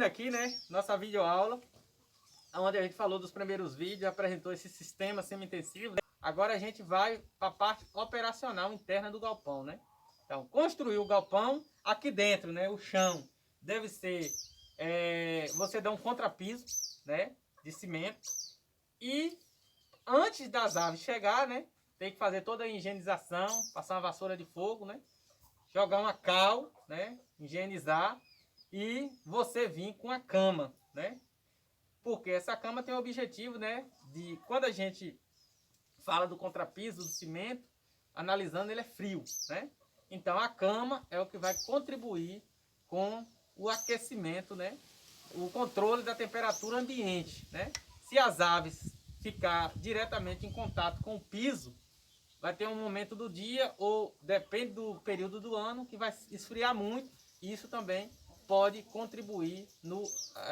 aqui, né, nossa videoaula, onde a gente falou dos primeiros vídeos, apresentou esse sistema semi-intensivo, né? Agora a gente vai para a parte operacional interna do galpão, né? Então, construir o galpão aqui dentro, né, o chão deve ser, você dá um contrapiso, né, de cimento, e antes das aves chegar, né, tem que fazer toda a higienização, passar uma vassoura de fogo, né, jogar uma cal, né, higienizar, e você vir com a cama, né? Porque essa cama tem o objetivo, né, de quando a gente fala do contrapiso, do cimento, analisando, ele é frio, né? Então a cama é o que vai contribuir com o aquecimento, né? O controle da temperatura ambiente, né? Se as aves ficar diretamente em contato com o piso, vai ter um momento do dia, ou depende do período do ano, que vai esfriar muito, e isso também pode contribuir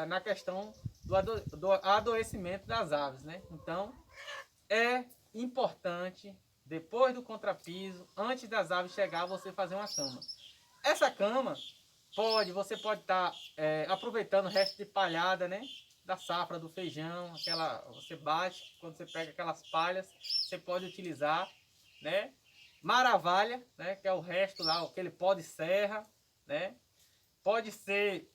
na questão do adoecimento das aves, né? Então, é importante, depois do contrapiso, antes das aves chegar, você fazer uma cama. Essa cama, você pode estar aproveitando o resto de palhada, né? Da safra do feijão, você bate, quando você pega aquelas palhas, você pode utilizar, né? Maravalha, né? Que é o resto lá, aquele pó de serra, né? Pode ser,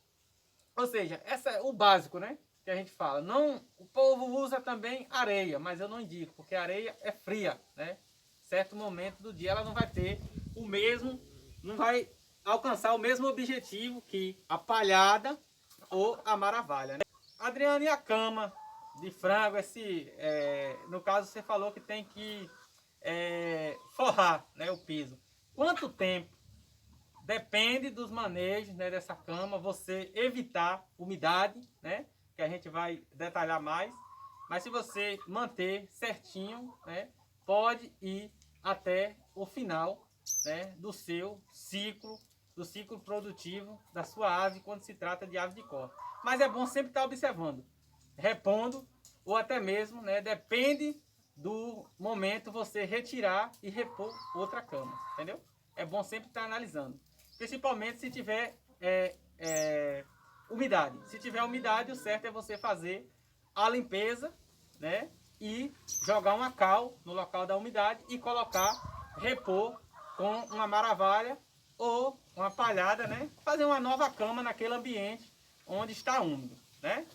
ou seja, essa é o básico, né? Que a gente fala. Não, o povo usa também areia, mas eu não indico, porque a areia é fria, né? Certo momento do dia ela não vai ter o mesmo, não vai alcançar o mesmo objetivo que a palhada ou a maravalha, né? Adriano, e a cama de frango, no caso você falou que tem que forrar, né, o piso. Quanto tempo? Depende dos manejos, né, dessa cama, você evitar umidade, né, que a gente vai detalhar mais. Mas se você manter certinho, né, pode ir até o final, né, do ciclo produtivo da sua ave, quando se trata de ave de corte. Mas é bom sempre estar observando, repondo, ou até mesmo, né, depende do momento, você retirar e repor outra cama, entendeu? É bom sempre estar analisando. Principalmente se tiver umidade. Se tiver umidade, o certo é você fazer a limpeza, né? E jogar uma cal no local da umidade e colocar, repor com uma maravalha ou uma palhada, né? Fazer uma nova cama naquele ambiente onde está úmido, né?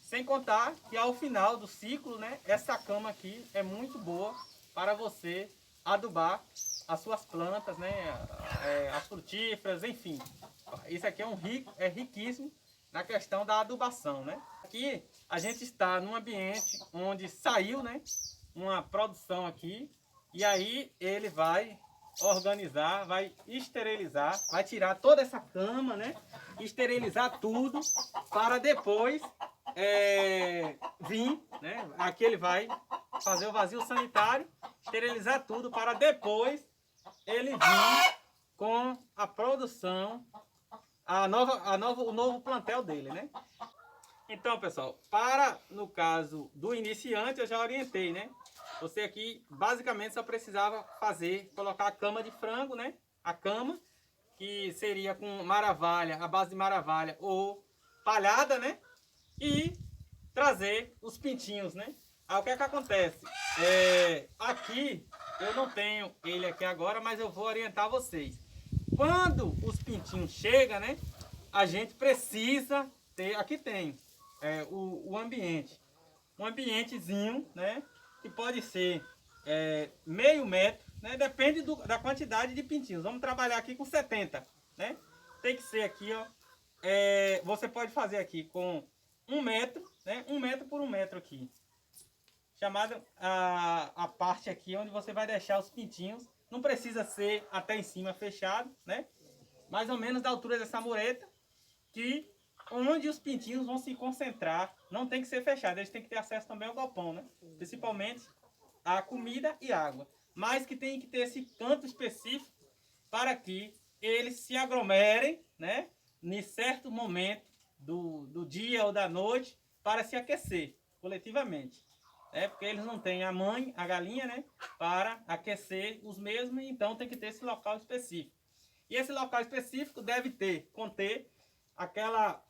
Sem contar que ao final do ciclo, né, essa cama aqui é muito boa para você adubar as suas plantas, né, as frutíferas, enfim. Isso aqui é riquíssimo na questão da adubação, né? Aqui a gente está num ambiente onde saiu, né, uma produção aqui, e aí ele vai organizar, vai esterilizar, vai tirar toda essa cama, né, esterilizar tudo para depois vir, né? Aqui ele vai fazer o vazio sanitário, esterilizar tudo para depois ele vir com a produção, o novo plantel dele, né? Então, pessoal, no caso do iniciante, eu já orientei, né? Você aqui, basicamente, só precisava colocar a cama de frango, né? A cama, que seria com maravalha, a base de maravalha ou palhada, né? E trazer os pintinhos, né? Aí o que é que acontece? Aqui, eu não tenho ele aqui agora, mas eu vou orientar vocês. Quando os pintinhos chegam, né? A gente precisa ter, aqui tem o ambiente. Um ambientezinho, né? Que pode ser meio metro, né? Depende da quantidade de pintinhos. Vamos trabalhar aqui com 70, né? Tem que ser aqui, ó. Você pode fazer aqui com 1 metro, né? 1 metro por 1 metro aqui. Chamada a parte aqui onde você vai deixar os pintinhos. Não precisa ser até em cima fechado, né? Mais ou menos da altura dessa mureta, que onde os pintinhos vão se concentrar, não tem que ser fechado, eles têm que ter acesso também ao galpão, né? Principalmente a comida e água. Mas que tem que ter esse canto específico para que eles se aglomerem, né? Em certo momento do dia ou da noite, para se aquecer coletivamente. Porque eles não têm a mãe, a galinha, né? Para aquecer os mesmos, então tem que ter esse local específico. E esse local específico deve conter aquela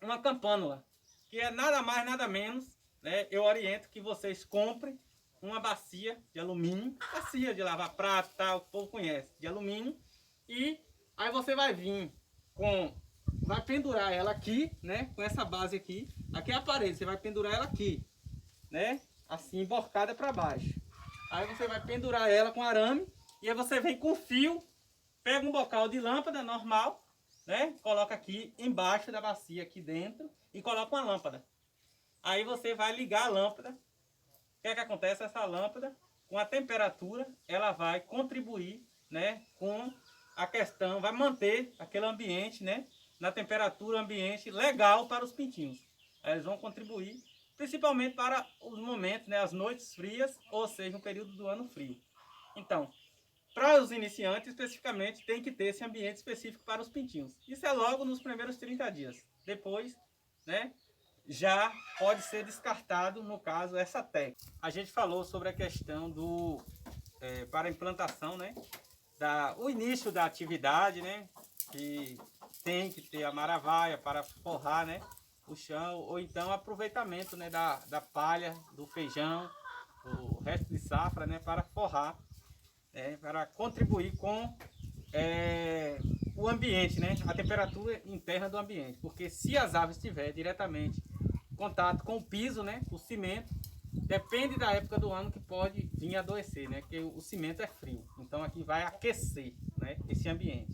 uma campânula, que é nada mais, nada menos, né? Eu oriento que vocês comprem uma bacia de alumínio, bacia de lavar prato, tal, o povo conhece, de alumínio, e aí você vai vir vai pendurar ela aqui, né? Com essa base aqui, aqui é a parede, você vai pendurar ela aqui, né? Assim, emborcada para baixo. Aí você vai pendurar ela com arame, e aí você vem com fio, pega um bocal de lâmpada normal, né? Coloca aqui embaixo da bacia, aqui dentro, e coloca uma lâmpada. Aí você vai ligar a lâmpada. O que é que acontece? Essa lâmpada, com a temperatura, ela vai contribuir, né, com a questão, vai manter aquele ambiente, né, na temperatura ambiente legal para os pintinhos. Eles vão contribuir principalmente para os momentos, né, as noites frias, ou seja, um período do ano frio. Então, para os iniciantes, especificamente, tem que ter esse ambiente específico para os pintinhos. Isso é logo nos primeiros 30 dias. Depois, né, já pode ser descartado, no caso, essa técnica. A gente falou sobre a questão para a implantação, né, o início da atividade, né, que tem que ter a maravaia para forrar, né, o chão, ou então aproveitamento, né, da palha, do feijão, o resto de safra, né, para forrar, para contribuir com o ambiente, né, a temperatura interna do ambiente, porque se as aves estiverem diretamente em contato com o piso, né, o cimento, depende da época do ano que pode vir a adoecer, né, porque o cimento é frio, então aqui vai aquecer, né, esse ambiente.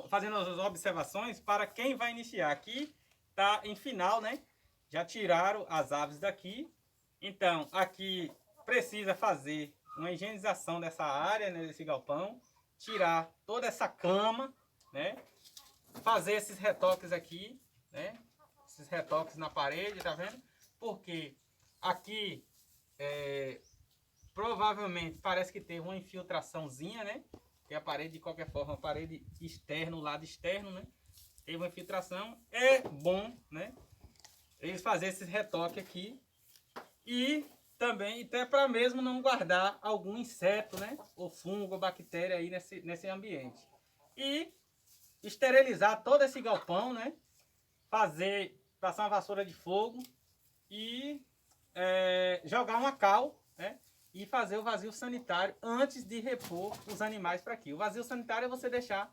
Fazendo as observações para quem vai iniciar. Aqui está em final, né? Já tiraram as aves daqui. Então, aqui precisa fazer uma higienização dessa área, né, desse galpão. Tirar toda essa cama, né? Fazer esses retoques aqui, né? Esses retoques na parede, tá vendo? Porque aqui, provavelmente, parece que teve uma infiltraçãozinha, né? Que a parede, de qualquer forma, a parede externa, o lado externo, né? Teve uma infiltração. É bom, né, eles fazerem esse retoque aqui. E também, até para mesmo não guardar algum inseto, né? Ou fungo, ou bactéria aí nesse ambiente. E esterilizar todo esse galpão, né? Passar uma vassoura de fogo e jogar uma cal, né? E fazer o vazio sanitário antes de repor os animais para aqui. O vazio sanitário é você deixar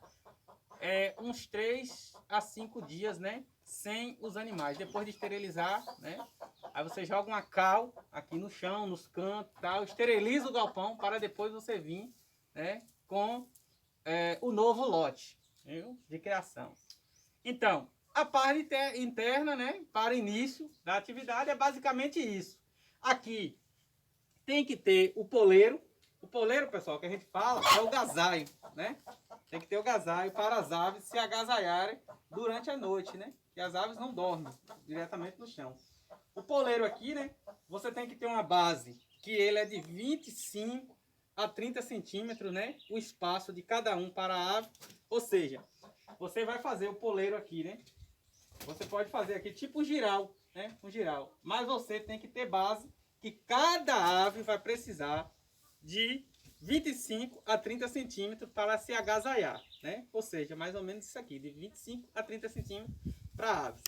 uns 3 a 5 dias, né, sem os animais. Depois de esterilizar, né, aí você joga uma cal aqui no chão, nos cantos, tal, esteriliza o galpão para depois você vir, né, com o novo lote, viu, de criação. Então, a parte interna, né, para início da atividade é basicamente isso. Aqui tem que ter o poleiro. O poleiro, pessoal, que a gente fala, é o gazaio, né? Tem que ter o gazaio para as aves se agasalharem durante a noite, né? Que as aves não dormem diretamente no chão. O poleiro aqui, né? Você tem que ter uma base que ele é de 25 a 30 centímetros, né? O espaço de cada um para a ave. Ou seja, você vai fazer o poleiro aqui, né? Você pode fazer aqui tipo um giral, né? Um giral. Mas você tem que ter base que cada ave vai precisar de 25 a 30 centímetros para se agasalhar, né? Ou seja, mais ou menos isso aqui, de 25 a 30 centímetros para aves.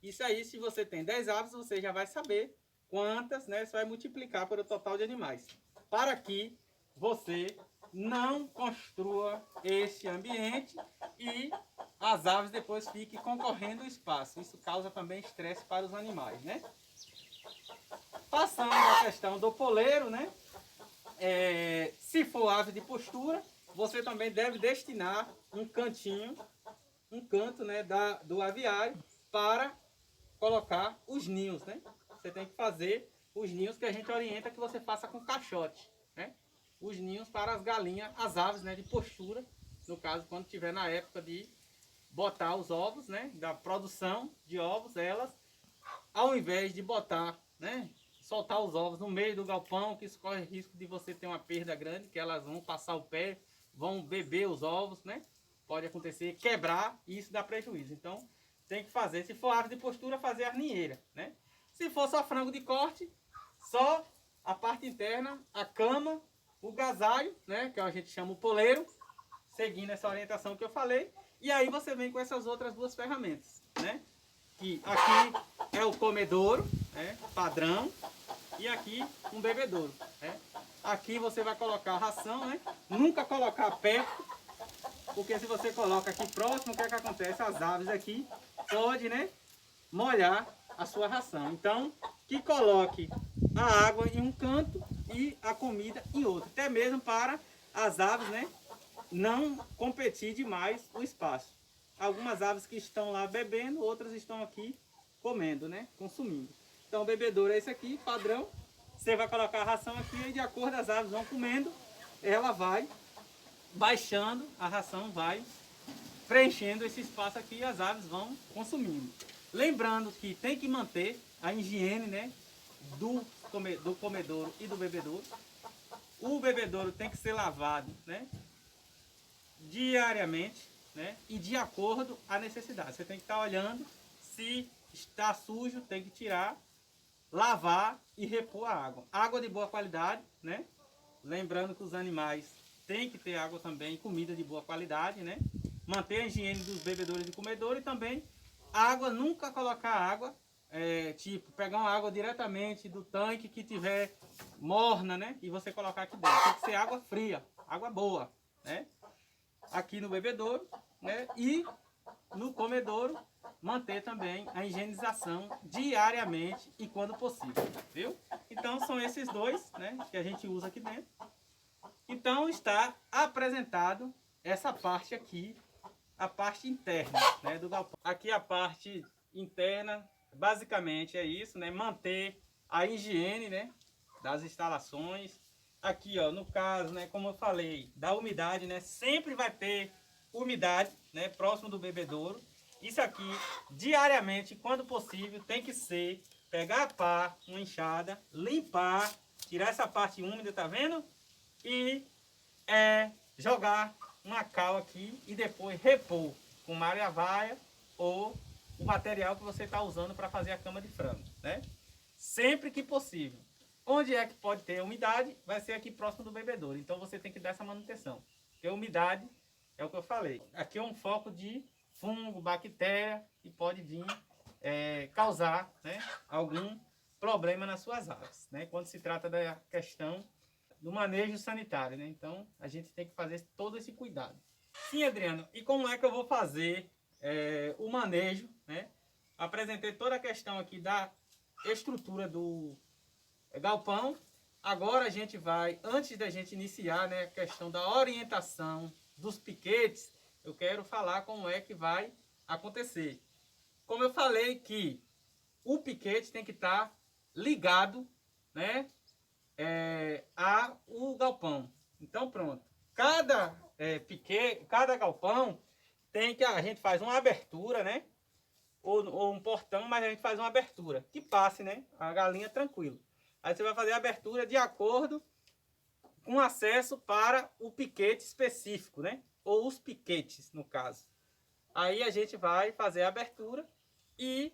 Isso aí, se você tem 10 aves, você já vai saber quantas, né? Você vai multiplicar pelo total de animais. Para que você não construa esse ambiente e as aves depois fiquem concorrendo o espaço. Isso causa também estresse para os animais, né? Passando a questão do poleiro, né? Se for ave de postura, você também deve destinar um canto, né, do aviário para colocar os ninhos, né? Você tem que fazer os ninhos que a gente orienta que você faça com caixote, né? Os ninhos para as galinhas, as aves, né, de postura, no caso, quando estiver na época de botar os ovos, né, da produção de ovos, elas, ao invés de botar, né, soltar os ovos no meio do galpão, que isso corre risco de você ter uma perda grande, que elas vão passar o pé, vão beber os ovos, né? Pode acontecer, quebrar, e isso dá prejuízo. Então, tem que fazer, se for ave de postura, fazer a ninheira, né? Se for só frango de corte, só a parte interna, a cama, o gasalho, né? Que a gente chama o poleiro, seguindo essa orientação que eu falei. E aí você vem com essas outras duas ferramentas, né? Que aqui é o comedouro, né? Padrão, e aqui um bebedouro, né? Aqui você vai colocar a ração, né? Nunca colocar perto, porque se você coloca aqui próximo, o que é que acontece? As aves aqui podem, né, molhar a sua ração. Então, que coloque a água em um canto e a comida em outro. Até mesmo para as aves, né, não competir demais o espaço. Algumas aves que estão lá bebendo, outras estão aqui comendo, né, consumindo. Então, o bebedouro é esse aqui, padrão. Você vai colocar a ração aqui e de acordo as aves vão comendo, ela vai baixando, a ração vai preenchendo esse espaço aqui e as aves vão consumindo. Lembrando que tem que manter a higiene, né, do comedouro e do bebedouro. O bebedouro tem que ser lavado, né, diariamente, né, e de acordo à necessidade. Você tem que estar olhando, se está sujo, tem que tirar, lavar e repor a água. Água de boa qualidade, né? Lembrando que os animais têm que ter água também, comida de boa qualidade, né? Manter a higiene dos bebedouros e comedores e também água, nunca colocar água, tipo, pegar uma água diretamente do tanque que tiver morna, né? E você colocar aqui dentro. Tem que ser água fria, água boa, né? Aqui no bebedouro, né? E no comedouro, manter também a higienização diariamente e quando possível, viu? Então são esses dois, né, que a gente usa aqui dentro. Então está apresentado essa parte aqui, a parte interna, né, do galpão. Aqui a parte interna, basicamente é isso, né, manter a higiene, né, das instalações. Aqui, ó, no caso, né, como eu falei, da umidade, né, sempre vai ter umidade, né, próximo do bebedouro. Isso aqui, diariamente, quando possível, tem que ser pegar a pá, uma enxada, limpar, tirar essa parte úmida, tá vendo? E jogar uma cal aqui e depois repor com malha-vaia ou o material que você está usando para fazer a cama de frango, né? Sempre que possível. Onde é que pode ter umidade? Vai ser aqui próximo do bebedouro. Então você tem que dar essa manutenção. Porque a umidade é o que eu falei. Aqui é um foco de fungo, bactéria e pode vir causar, né, algum problema nas suas aves, né? Quando se trata da questão do manejo sanitário, né? Então a gente tem que fazer todo esse cuidado. Sim, Adriano, e como é que eu vou fazer o manejo, né? Apresentei toda a questão aqui da estrutura do galpão. Agora a gente vai, antes da gente iniciar, né, a questão da orientação dos piquetes, eu quero falar como é que vai acontecer. Como eu falei que o piquete tem que estar ligado, né, ao galpão. Então pronto. Cada piquete, cada galpão tem que, a gente faz uma abertura, né, ou um portão, mas a gente faz uma abertura que passe, né, a galinha tranquilo. Aí você vai fazer a abertura de acordo com acesso para o piquete específico, né? Ou os piquetes, no caso. Aí a gente vai fazer a abertura e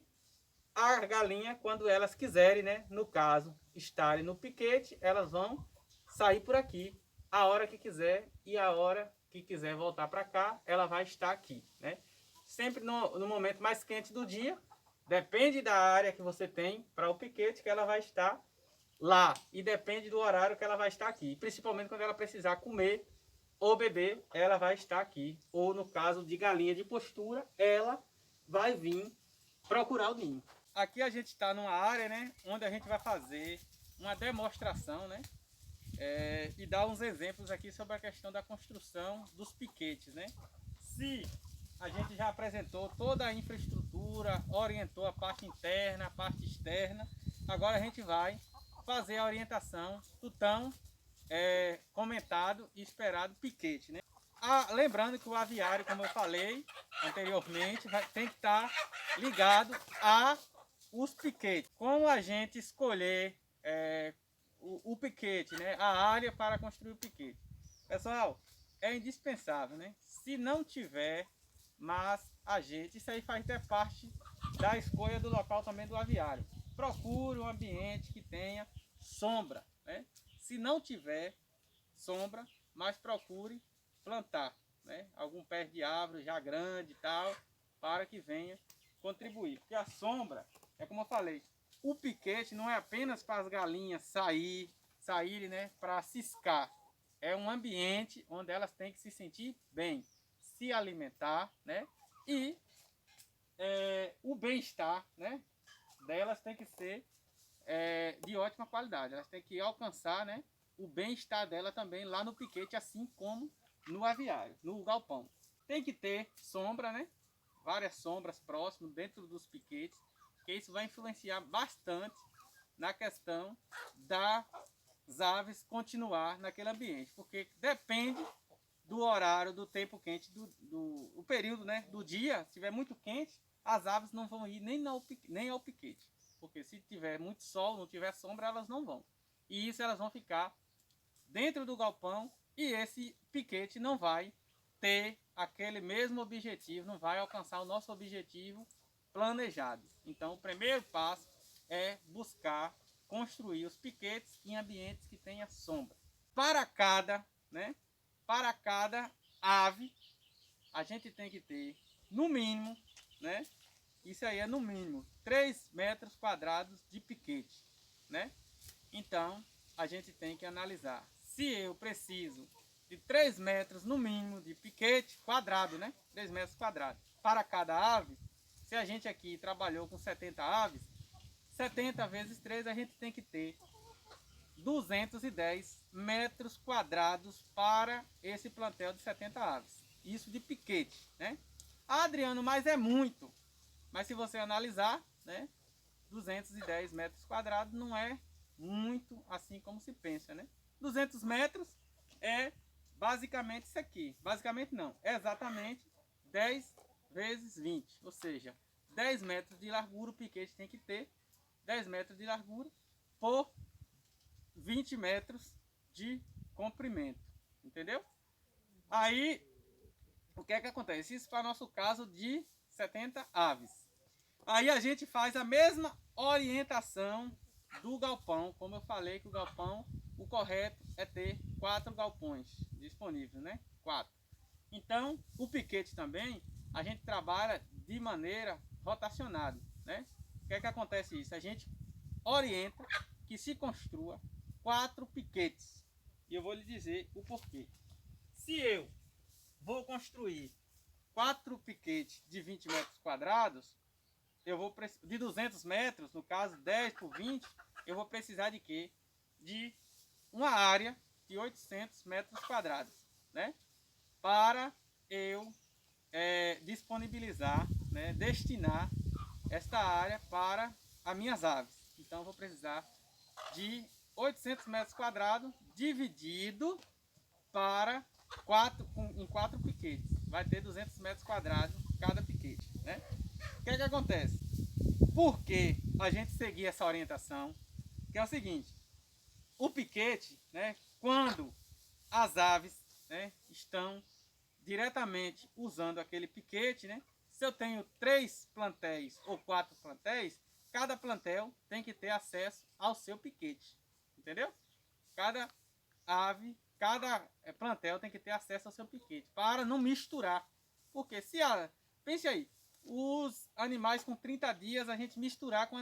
a galinha, quando elas quiserem, né? No caso, estarem no piquete, elas vão sair por aqui a hora que quiser e a hora que quiser voltar para cá, ela vai estar aqui, né? Sempre no momento mais quente do dia, depende da área que você tem para o piquete, que ela vai estar lá, e depende do horário que ela vai estar aqui, principalmente quando ela precisar comer ou beber, ela vai estar aqui, ou no caso de galinha de postura, ela vai vir procurar o ninho. Aqui a gente está numa área, né, onde a gente vai fazer uma demonstração, né, e dar uns exemplos aqui sobre a questão da construção dos piquetes, né. Se a gente já apresentou toda a infraestrutura, orientou a parte interna, a parte externa, agora a gente vai fazer a orientação do tão comentado e esperado piquete, né? Lembrando que o aviário, como eu falei anteriormente, tem que estar ligado a os piquetes. Como a gente escolher o piquete, né? A área para construir o piquete. Pessoal, é indispensável, né? Se não tiver, mas isso aí faz até parte da escolha do local também do aviário. Procure um ambiente que tenha sombra, né? Se não tiver sombra, mas procure plantar, né? Algum pé de árvore já grande e tal, para que venha contribuir. Porque a sombra, é como eu falei, o piquete não é apenas para as galinhas saírem, né, para ciscar. É um ambiente onde elas têm que se sentir bem, se alimentar, né? E o bem-estar, né, delas tem que ser de ótima qualidade. Elas têm que alcançar, né, o bem-estar dela também lá no piquete, assim como no aviário, no galpão. Tem que ter sombra, né? Várias sombras próximas dentro dos piquetes, que isso vai influenciar bastante na questão das aves continuar naquele ambiente, porque depende do horário, do tempo quente, do período, né, do dia. Se estiver muito quente, as aves não vão ir nem ao piquete, porque se tiver muito sol, não tiver sombra, elas não vão. E isso elas vão ficar dentro do galpão e esse piquete não vai ter aquele mesmo objetivo, não vai alcançar o nosso objetivo planejado. Então, o primeiro passo é buscar construir os piquetes em ambientes que tenha sombra. Para cada, né, para cada ave, a gente tem que ter, no mínimo, né, isso aí é no mínimo 3 metros quadrados de piquete, né? Então, a gente tem que analisar se eu preciso de 3 metros no mínimo de piquete quadrado, né? 3 metros quadrados para cada ave. Se a gente aqui trabalhou com 70 aves, 70 vezes 3 a gente tem que ter 210 metros quadrados para esse plantel de 70 aves. Isso de piquete, né? Ah, Adriano, mas é muito. Mas se você analisar, né, 210 metros quadrados não é muito assim como se pensa, né? 200 metros é basicamente isso aqui. Basicamente não, é exatamente 10 vezes 20, ou seja, 10 metros de largura o piquete tem que ter, 10 metros de largura por 20 metros de comprimento, entendeu? Aí, o que é que acontece? Isso para o nosso caso de 70 aves. Aí a gente faz a mesma orientação do galpão, como eu falei que o galpão, o correto é ter 4 galpões disponíveis, né? 4. Então, o piquete também, a gente trabalha de maneira rotacionada, né? O que é que acontece isso? A gente orienta que se construa 4 piquetes. E eu vou lhe dizer o porquê. Se eu vou construir 4 piquetes de 20 metros quadrados, eu vou de 200 metros, no caso 10 por 20, eu vou precisar de quê? De uma área de 800 metros quadrados, né? Para eu disponibilizar, né, destinar esta área para as minhas aves. Então eu vou precisar de 800 metros quadrados dividido para em 4 piquetes. Vai ter 200 metros quadrados cada piquete, né? O que é que acontece? Por que a gente seguir essa orientação? Que é o seguinte, o piquete, né, quando as aves, né, estão diretamente usando aquele piquete, né, se eu tenho 3 plantéis ou 4 plantéis, cada plantel tem que ter acesso ao seu piquete, entendeu? Cada ave, cada plantel tem que ter acesso ao seu piquete, para não misturar. Porque se pense aí, os animais com 30 dias, a gente misturar com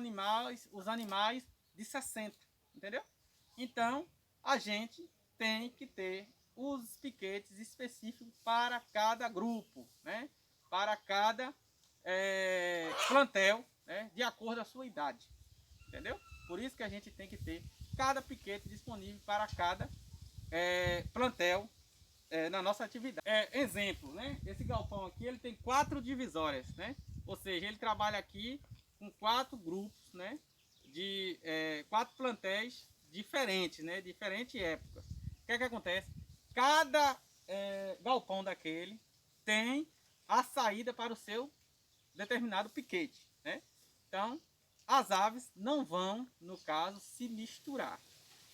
os animais de 60, entendeu? Então, a gente tem que ter os piquetes específicos para cada grupo, né? Para cada plantel, né? De acordo com a sua idade, entendeu? Por isso que a gente tem que ter cada piquete disponível para cada plantel na nossa atividade. Exemplo, né? Esse galpão aqui ele tem 4 divisórias, né? Ou seja, ele trabalha aqui com 4 grupos, né? De 4 plantéis diferentes, né? Diferentes épocas. O que é que acontece? Cada galpão daquele tem a saída para o seu determinado piquete, né? Então, as aves não vão, no caso, se misturar.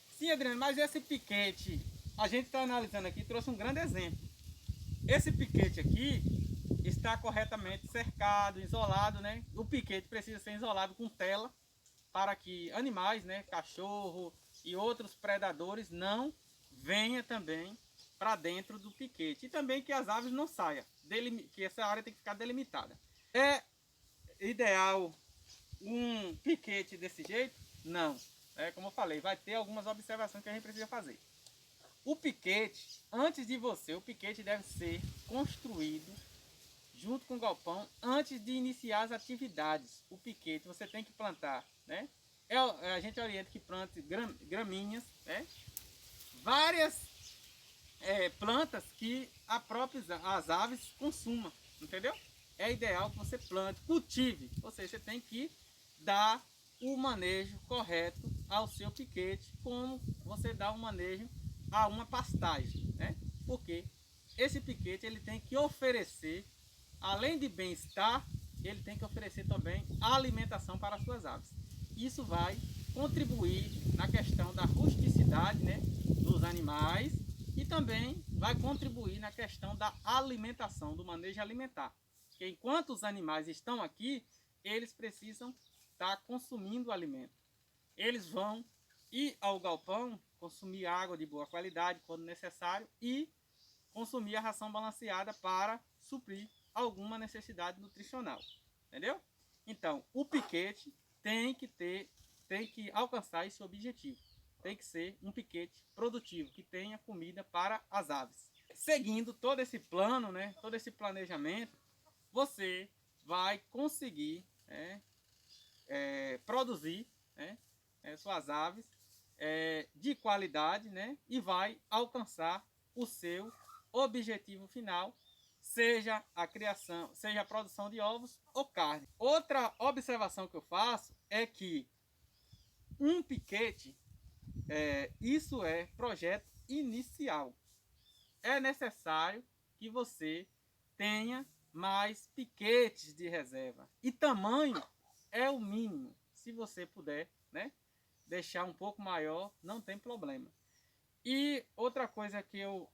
Sim, Adriano, mas esse piquete, a gente está analisando aqui, trouxe um grande exemplo. Esse piquete aqui está corretamente cercado, isolado, né? O piquete precisa ser isolado com tela para que animais, né, cachorro e outros predadores não venham também para dentro do piquete. E também que as aves não saiam, que essa área tem que ficar delimitada. É ideal um piquete desse jeito? Não. Como eu falei, vai ter algumas observações que a gente precisa fazer. O piquete, antes de você, o piquete deve ser construído junto com o galpão antes de iniciar as atividades. O piquete você tem que plantar, né? A gente orienta que plante gramíneas, né? Várias plantas que as aves consumam, entendeu? É ideal que você plante, cultive, ou seja, você tem que dar o manejo correto ao seu piquete, como você dá um manejo a uma pastagem, né? Porque esse piquete ele tem que oferecer, além de bem-estar, ele tem que oferecer também alimentação para as suas aves. Isso vai contribuir na questão da rusticidade, né, dos animais e também vai contribuir na questão da alimentação, do manejo alimentar. Porque enquanto os animais estão aqui, eles precisam estar consumindo alimento. Eles vão ir ao galpão, consumir água de boa qualidade quando necessário e consumir a ração balanceada para suprir alguma necessidade nutricional, entendeu? Então, o piquete tem que alcançar esse objetivo. Tem que ser um piquete produtivo, que tenha comida para as aves. Seguindo todo esse plano, né, todo esse planejamento, você vai conseguir produzir, né, suas aves de qualidade, né, e vai alcançar o seu objetivo final, seja a criação, seja a produção de ovos ou carne. Outra observação que eu faço é que um piquete, isso é projeto inicial. É necessário que você tenha mais piquetes de reserva. E tamanho é o mínimo. Se você puder, né, deixar um pouco maior, não tem problema. E outra coisa que eu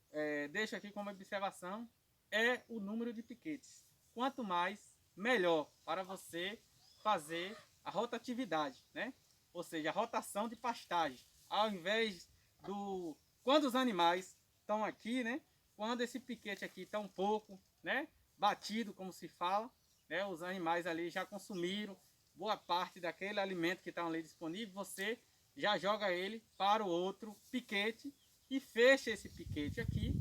deixo aqui como observação é o número de piquetes. Quanto mais, melhor para você fazer a rotatividade, né? Ou seja, a rotação de pastagem. Ao invés quando os animais estão aqui, né? Quando esse piquete aqui está um pouco, né, batido, como se fala, né? Os animais ali já consumiram boa parte daquele alimento que está ali disponível, você já joga ele para o outro piquete e fecha esse piquete aqui,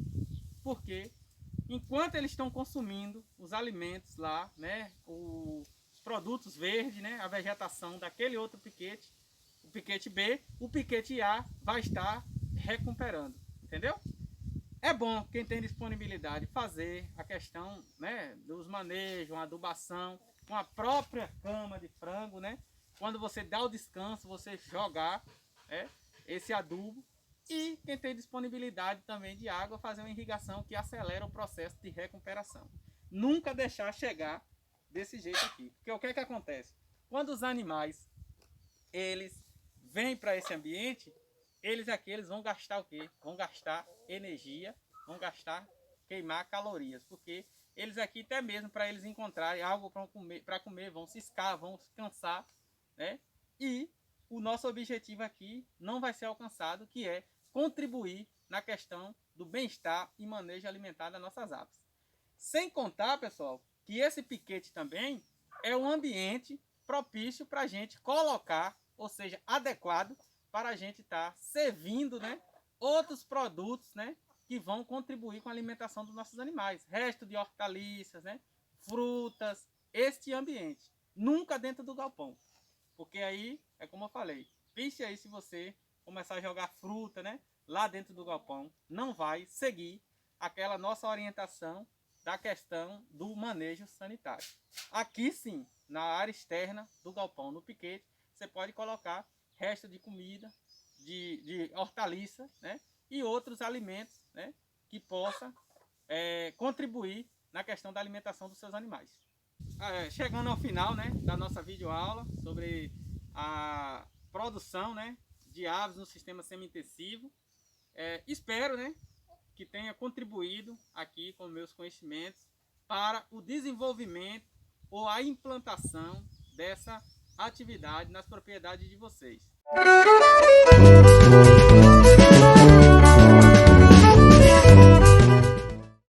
porque enquanto eles estão consumindo os alimentos lá, né, os produtos verdes, né, a vegetação daquele outro piquete, o piquete B, o piquete A vai estar recuperando, entendeu? É bom quem tem disponibilidade fazer a questão, né, dos manejos, uma adubação, com a própria cama de frango, né? Quando você dá o descanso, você jogar esse adubo. E quem tem disponibilidade também de água, fazer uma irrigação que acelera o processo de recuperação. Nunca deixar chegar desse jeito aqui. Porque o que é que acontece? Quando os animais eles vêm para esse ambiente, eles vão gastar o quê? Vão gastar energia, vão queimar calorias. Porque eles aqui, até mesmo para eles encontrarem algo para comer, vão ciscar, vão se cansar, né? E o nosso objetivo aqui não vai ser alcançado, que é contribuir na questão do bem-estar e manejo alimentar das nossas aves. Sem contar, pessoal, que esse piquete também é um ambiente propício para a gente colocar, ou seja, adequado para a gente estar servindo, né, outros produtos, né, que vão contribuir com a alimentação dos nossos animais. Resto de hortaliças, né, frutas, este ambiente. Nunca dentro do galpão. Porque aí, é como eu falei, pense aí se você começar a jogar fruta, né, lá dentro do galpão, não vai seguir aquela nossa orientação da questão do manejo sanitário. Aqui sim, na área externa do galpão, no piquete, você pode colocar resto de comida, de hortaliça, né, e outros alimentos, né, que possa contribuir na questão da alimentação dos seus animais. Chegando ao final, né, da nossa videoaula sobre a produção, né, de aves no sistema semi-intensivo. Espero, né, que tenha contribuído aqui com meus conhecimentos para o desenvolvimento ou a implantação dessa atividade nas propriedades de vocês.